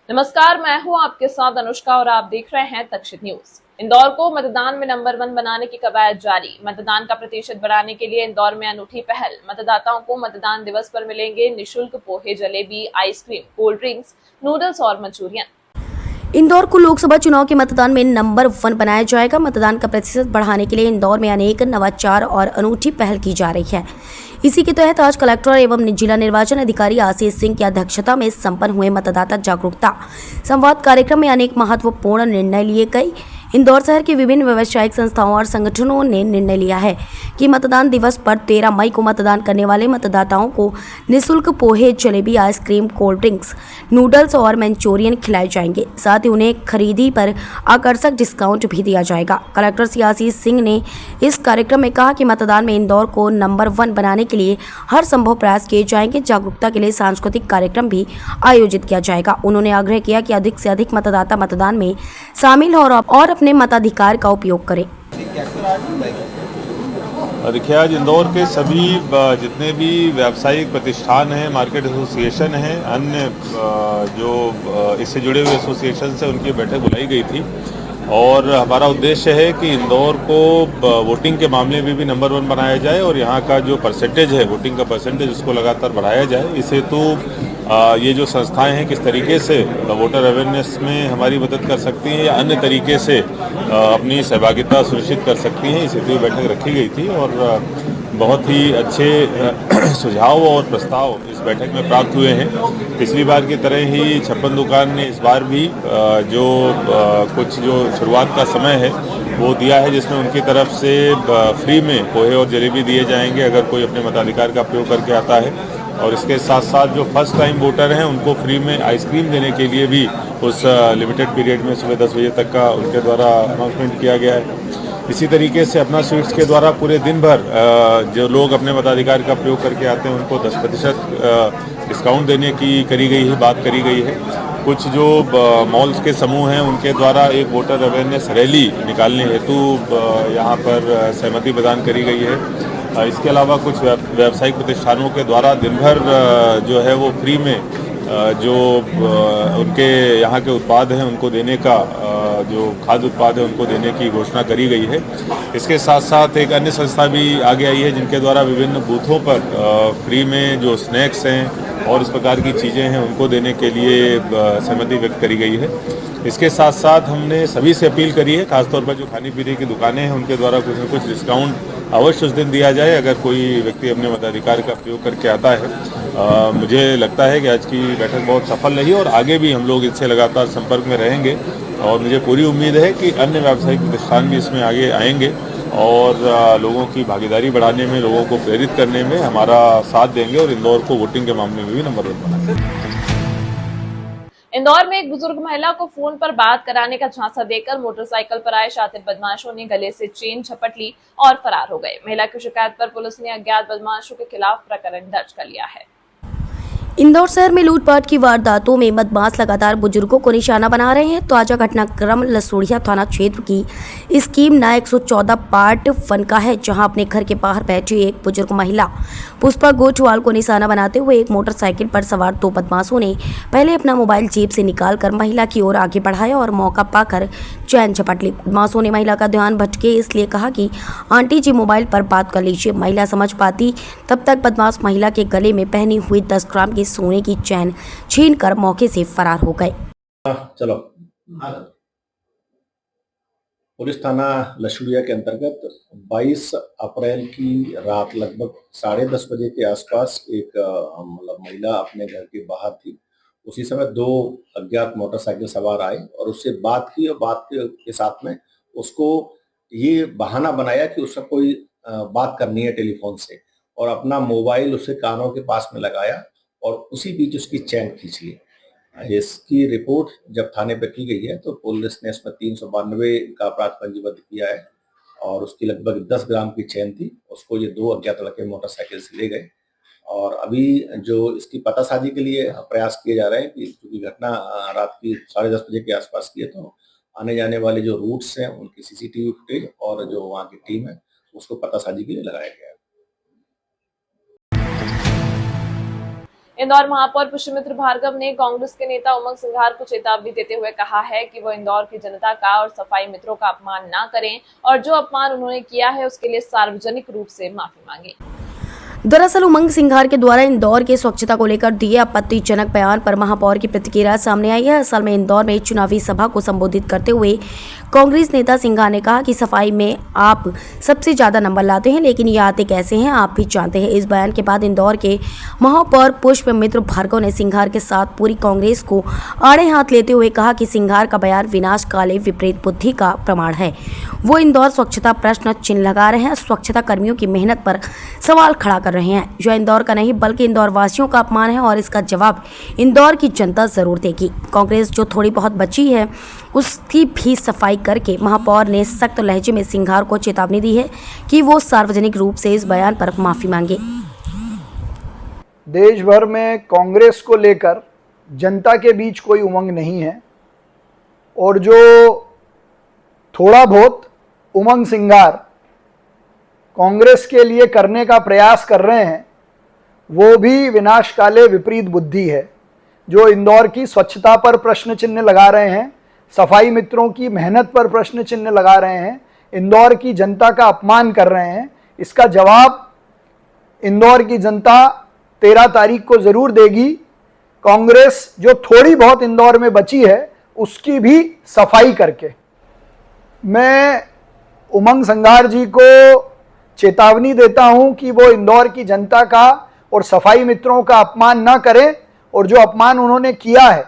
नमस्कार, मैं हूं आपके साथ अनुष्का और आप देख रहे हैं तक्षित न्यूज। इंदौर को मतदान में नंबर 1 बनाने की कवायद जारी। मतदान का प्रतिशत बढ़ाने के लिए इंदौर में अनूठी पहल। मतदाताओं को मतदान दिवस पर मिलेंगे निःशुल्क pohe, jalebi, ice cream, cold drinks, noodles और मंचूरियन। इंदौर को लोकसभा चुनाव के मतदान में नंबर 1 बनाया जाएगा। मतदान का प्रतिशत बढ़ाने के लिए इंदौर में अनेक नवाचार और अनूठी पहल की जा रही है। इसी के तहत आज कलेक्टर एवं जिला निर्वाचन अधिकारी आशीष सिंह की अध्यक्षता में संपन्न हुए मतदाता जागरूकता संवाद कार्यक्रम में अनेक महत्वपूर्ण निर्णय लिए गए। इंदौर शहर के विभिन्न व्यावसायिक संस्थाओं और संगठनों ने निर्णय लिया है कि मतदान दिवस पर 13 मई को मतदान करने वाले मतदाताओं को निःशुल्क pohe, jalebi, ice cream, cold drinks, noodles और मंचूरियन खिलाए जाएंगे। साथ ही उन्हें खरीदी पर आकर्षक डिस्काउंट भी दिया जाएगा। कलेक्टर श्री आशीष सिंह ने इस कार्यक्रम में कहा कि मतदान में इंदौर को नंबर 1 बनाने के लिए हर संभव प्रयास किए जाएंगे। जागरूकता के लिए सांस्कृतिक कार्यक्रम भी आयोजित किया जाएगा। उन्होंने आग्रह किया कि अधिक से अधिक मतदाता मतदान में शामिल हो और अपने मताधिकार का उपयोग करें। देखिए, आज इंदौर के सभी जितने भी व्यावसायिक प्रतिष्ठान हैं, मार्केट एसोसिएशन हैं, अन्य जो इससे जुड़े हुए एसोसिएशन हैं, उनकी बैठक बुलाई गई थी और हमारा उद्देश्य है कि इंदौर को वोटिंग के मामले में भी नंबर 1 बनाया जाए और यहाँ का जो परसेंटेज है, वोटिंग का परसेंटेज, उसको लगातार बढ़ाया जाए। इस हेतु ये जो संस्थाएं हैं किस तरीके से वोटर अवेयरनेस में हमारी मदद कर सकती हैं या अन्य तरीके से अपनी सहभागिता सुनिश्चित कर सकती हैं, इस हेतु बैठक रखी गई थी और बहुत ही अच्छे सुझाव और प्रस्ताव इस बैठक में प्राप्त हुए हैं। पिछली बार की तरह ही छप्पन दुकान ने इस बार भी कुछ जो शुरुआत का समय है वो दिया है, जिसमें उनकी तरफ से फ्री में पोहे और जलेबी दिए जाएंगे अगर कोई अपने मताधिकार का प्रयोग करके आता है। और इसके साथ साथ जो फर्स्ट टाइम वोटर हैं उनको फ्री में आइसक्रीम देने के लिए भी उस लिमिटेड पीरियड में सुबह 10 बजे तक का उनके द्वारा अनाउंसमेंट किया गया है। इसी तरीके से अपना स्वीट्स के द्वारा पूरे दिन भर जो लोग अपने मताधिकार का प्रयोग करके आते हैं उनको 10% डिस्काउंट देने की बात करी गई है। कुछ जो मॉल्स के समूह हैं उनके द्वारा एक वोटर अवेयरनेस रैली निकालने हेतु यहाँ पर सहमति प्रदान करी गई है। इसके अलावा कुछ व्यावसायिक प्रतिष्ठानों के द्वारा दिन भर जो है वो फ्री में जो उनके यहाँ के उत्पाद हैं उनको देने का, जो खाद्य उत्पाद है उनको देने की घोषणा करी गई है। इसके साथ साथ एक अन्य संस्था भी आगे आई है जिनके द्वारा विभिन्न बूथों पर फ्री में जो स्नैक्स हैं और इस प्रकार की चीज़ें हैं उनको देने के लिए सहमति व्यक्त करी गई है। इसके साथ साथ हमने सभी से अपील करी है, खासतौर पर जो खाने पीने की दुकानें हैं उनके द्वारा कुछ न कुछ डिस्काउंट अवश्य उस दिन दिया जाए अगर कोई व्यक्ति अपने मताधिकार का प्रयोग करके आता है। मुझे लगता है कि आज की बैठक बहुत सफल रही और आगे भी हम लोग इनसे लगातार संपर्क में रहेंगे और मुझे पूरी उम्मीद है कि अन्य व्यावसायिक प्रतिष्ठान भी इसमें आगे आएंगे और लोगों की भागीदारी बढ़ाने में, लोगों को प्रेरित करने में हमारा साथ देंगे और इंदौर को वोटिंग के मामले में भी नंबर 1 बनाएंगे। इंदौर में एक बुजुर्ग महिला को फोन पर बात कराने का झांसा देकर मोटरसाइकिल पर आए शातिर बदमाशों ने गले से चेन झपट ली और फरार हो गए। महिला की शिकायत पर पुलिस ने अज्ञात बदमाशों के खिलाफ प्रकरण दर्ज कर लिया है। इंदौर शहर में लूटपाट की वारदातों में बदमाश लगातार बुजुर्गों को निशाना बना रहे हैं। ताजा घटनाक्रम लसूड़िया थाना क्षेत्र की स्कीम ना 114 पार्ट 1 का है, जहां अपने घर के बाहर बैठी एक बुजुर्ग महिला पुष्पा गोठवाल को निशाना बनाते हुए एक मोटरसाइकिल पर सवार 2 बदमाशों ने पहले अपना मोबाइल जेब से निकालकर महिला की ओर आगे बढ़ाया और मौका पाकर चैन झपट ली। बदमाशों ने महिला का ध्यान भटके इसलिए कहा कि आंटी जी मोबाइल पर बात कर लीजिए। महिला समझ पाती तब तक बदमाश महिला के गले में पहनी हुई 10 ग्राम की सोने की चैन छीनकर मौके से फरार हो गए। चलो, पुलिस थाना लसूड़िया के अंतर्गत 22 अप्रैल की रात लगभग 10:30 बजे के आसपास एक महिला अपने घर के बाहर थी। उसी समय 2 अज्ञात मोटरसाइकिल सवार आए और उससे बात की और बात के साथ में उसको ये बहाना बनाया कि उससे कोई बात करनी है टेलीफोन से और अपना मोबाइल उसके कानों के पास में लगाया और उसी बीच उसकी चैन खींच ली। इसकी रिपोर्ट जब थाने पर की गई है तो पुलिस ने इसमें 392 का अपराध पंजीबद्ध किया है और उसकी लगभग 10 ग्राम की चैन थी। उसको ये 2 अज्ञात लड़के मोटरसाइकिल से ले गए और अभी जो इसकी पतासाजी के लिए प्रयास किए जा रहे हैं कि क्योंकि घटना रात की 10:30 बजे के आसपास की है, तो आने जाने वाले जो रूट्स हैं उनकी सीसीटीवी फुटेज और जो वहाँ की टीम है उसको पतासाजी के लिए लगाया गया है। इंदौर महापौर पुष्यमित्र भार्गव ने कांग्रेस के नेता उमंग सिंघार को चेतावनी देते हुए कहा है कि वो इंदौर की जनता का और सफाई मित्रों का अपमान ना करें और जो अपमान उन्होंने किया है उसके लिए सार्वजनिक रूप से माफी मांगे। दरअसल उमंग सिंघार के द्वारा इंदौर के स्वच्छता को लेकर दिए आपत्तिजनक बयान पर महापौर की प्रतिक्रिया सामने आई है। असल में इंदौर में चुनावी सभा को संबोधित करते हुए कांग्रेस नेता सिंघार ने कहा कि सफाई में आप सबसे ज्यादा नंबर लाते हैं, लेकिन ये आते कैसे हैं आप भी जानते हैं। इस बयान के बाद इंदौर के महापौर पुष्यमित्र भार्गव ने सिंघार के साथ पूरी कांग्रेस को आड़े हाथ लेते हुए कहा कि सिंघार का बयान विनाश काले विपरीत बुद्धि का प्रमाण है। वो इंदौर स्वच्छता प्रश्न चिन्ह लगा रहे हैं, स्वच्छता कर्मियों की मेहनत पर सवाल खड़ा कर रहे हैं, जो इंदौर का नहीं बल्कि इंदौर वासियों का अपमान है और इसका जवाब इंदौर की जनता जरूर देगी। कांग्रेस जो थोड़ी बहुत बची है उसकी भी सफाई करके महापौर ने सख्त लहजे में सिंघार को चेतावनी दी है कि वो सार्वजनिक रूप से इस बयान पर माफी मांगे। देश भर में कांग्रेस को लेकर जनता के बीच कोई उमंग नहीं है और जो थोड़ा बहुत उमंग सिंघार कांग्रेस के लिए करने का प्रयास कर रहे हैं वो भी विनाशकाले विपरीत बुद्धि है। जो इंदौर की स्वच्छता पर प्रश्न चिन्ह लगा रहे हैं, सफाई मित्रों की मेहनत पर प्रश्न चिन्ह लगा रहे हैं, इंदौर की जनता का अपमान कर रहे हैं, इसका जवाब इंदौर की जनता 13 तारीख को जरूर देगी। कांग्रेस जो थोड़ी बहुत इंदौर में बची है उसकी भी सफाई करके। मैं उमंग सिंघार जी को चेतावनी देता हूं कि वो इंदौर की जनता का और सफाई मित्रों का अपमान ना करें और जो अपमान उन्होंने किया है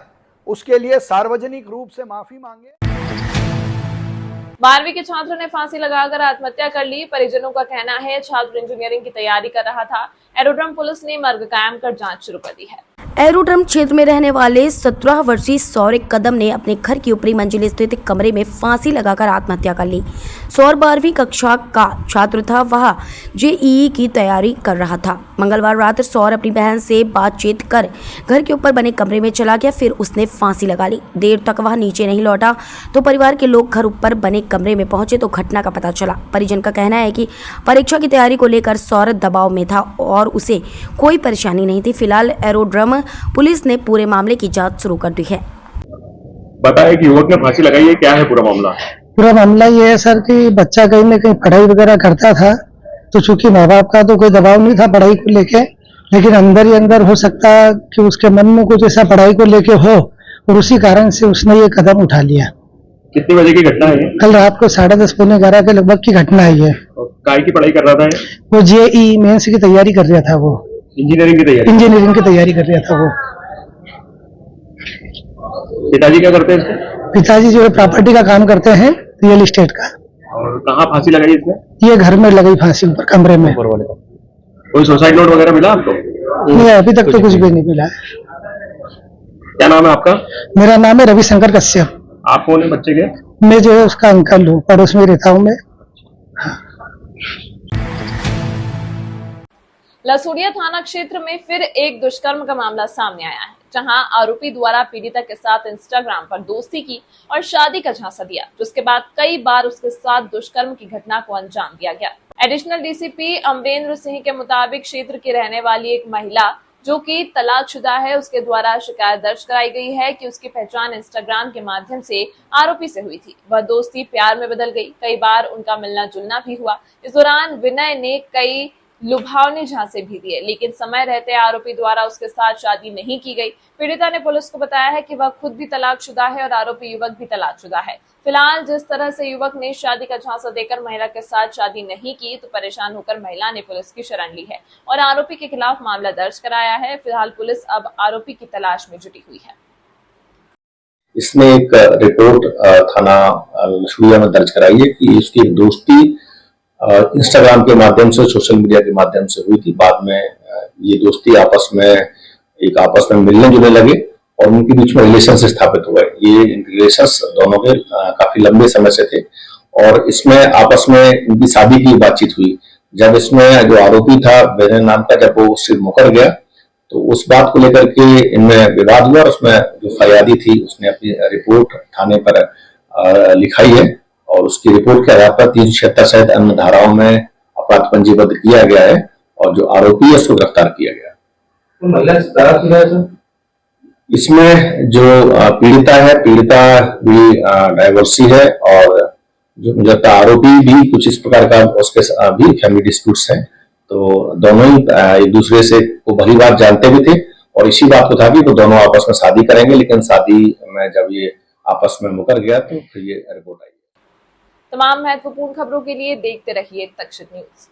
उसके लिए सार्वजनिक रूप से माफी मांगे। 12वीं के छात्र ने फांसी लगाकर आत्महत्या कर ली। परिजनों का कहना है छात्र इंजीनियरिंग की तैयारी कर रहा था। एरोड्रम पुलिस ने मर्ग कायम कर जांच शुरू कर दी है। एरोड्रम क्षेत्र में रहने वाले 17 वर्षीय सौरभ कदम ने अपने घर की ऊपरी मंजिल स्थित कमरे में फांसी लगाकर आत्महत्या कर ली। सौरभ 12वीं कक्षा का छात्र था, वह जेईई की तैयारी कर रहा था। मंगलवार रात सौरभ अपनी बहन से बातचीत कर घर के ऊपर बने कमरे में चला गया, फिर उसने फांसी लगा ली। देर तक वह नीचे नहीं लौटा तो परिवार के लोग घर ऊपर बने कमरे में पहुंचे तो घटना का पता चला। परिजन का कहना है कि परीक्षा की तैयारी को लेकर सौरभ दबाव में था और उसे कोई परेशानी नहीं थी। फिलहाल एरोड्रम पुलिस ने पूरे मामले की जांच शुरू कर दी है। बताया कि युवक ने फांसी लगाई है, क्या है पूरा मामला? पूरा मामला ये है सर कि बच्चा कहीं न कहीं पढ़ाई वगैरह करता था, तो चूंकि माँ बाप का तो कोई दबाव नहीं था पढ़ाई को लेके, लेकिन अंदर ही अंदर हो सकता कि उसके मन में कुछ ऐसा पढ़ाई को लेके हो और उसी कारण से उसने ये कदम उठा लिया। कितने बजे की घटना है? कल रात को 10:30 पौने 11 के लगभग की घटना है ये। काय की पढ़ाई कर रहा था? वो जेईई मेंस की तैयारी कर रहा था। वो इंजीनियरिंग की तैयारी कर रहा था वो। पिताजी क्या करते हैं? पिताजी जो है प्रॉपर्टी का काम करते हैं, रियल एस्टेट का। और कहाँ फांसी लगाई इसने? ये घर में लगाई फांसी, ऊपर कमरे में। कोई सुसाइड नोट वगैरह मिला आपको? नहीं, अभी तक तो कुछ भी नहीं मिला। क्या नाम है आपका? मेरा नाम है रविशंकर कश्यप। आप कौन है बच्चे के? मैं जो है उसका अंकल हूँ, पड़ोस में रहता हूँ मैं। लसूड़िया थाना क्षेत्र में फिर एक दुष्कर्म का मामला सामने आया है, जहां आरोपी द्वारा पीड़िता के साथ इंस्टाग्राम पर दोस्ती की और शादी का झांसा दिया, जिसके बाद कई बार उसके साथ दुष्कर्म की घटना को अंजाम दिया गया। एडिशनल डीसीपी अमरेंद्र सिंह के मुताबिक क्षेत्र की रहने वाली एक महिला जो कि तलाकशुदा है, उसके द्वारा शिकायत दर्ज कराई गई है कि उसकी पहचान इंस्टाग्राम के माध्यम से आरोपी से हुई थी। वह दोस्ती प्यार में बदल गई। कई बार उनका मिलना जुलना भी हुआ। इस दौरान विनय ने कई लुभावने झांसे भी दिए, लेकिन समय रहते आरोपी द्वारा उसके साथ शादी नहीं की गई। पीड़िता ने पुलिस को बताया है कि वह खुद भी तलाकशुदा है और आरोपी युवक भी तलाकशुदा है। फिलहाल जिस तरह से युवक ने शादी का झांसा देकर महिला के साथ शादी नहीं की, तो परेशान होकर महिला ने पुलिस की शरण ली है और आरोपी के खिलाफ मामला दर्ज कराया है। फिलहाल पुलिस अब आरोपी की तलाश में जुटी हुई है। इसमें एक रिपोर्ट थाना लसूड़िया में दर्ज कराई है कि उसकी दोस्ती इंस्टाग्राम के माध्यम से, सोशल मीडिया के माध्यम से हुई थी। बाद में ये दोस्ती आपस में मिलने जुलने लगे और उनके बीच में रिलेशन स्थापित हुए। ये रिलेशंस दोनों के काफी लंबे समय से थे और इसमें आपस में इनकी शादी की बातचीत हुई। जब इसमें जो आरोपी था विनय नाम का, जब वो उससे मुकर गया तो उस बात को लेकर के इनमें विवाद हुआ और उसमें जो फरियादी थी उसने अपनी रिपोर्ट थाने पर लिखाई है और उसकी रिपोर्ट के आधार पर 376 सहित अन्य धाराओं में अपराध पंजीबद्ध किया गया है और जो आरोपी है उसको गिरफ्तार किया गया। तो महिला तलाक किया है सर? इसमें जो पीड़िता भी डाइवोर्सी है, और जो मुझे लगता है आरोपी भी कुछ इस प्रकार का उसके भी फैमिली डिस्प्यूट्स हैं। तो दोनों ही एक दूसरे से को भली बात जानते भी थे, और इसी बात को था कि वो दोनों आपस में शादी करेंगे, लेकिन शादी में जब ये आपस में मुकर गया तो फिर ये रिपोर्ट आई। तमाम महत्वपूर्ण खबरों के लिए देखते रहिए तक्षित न्यूज।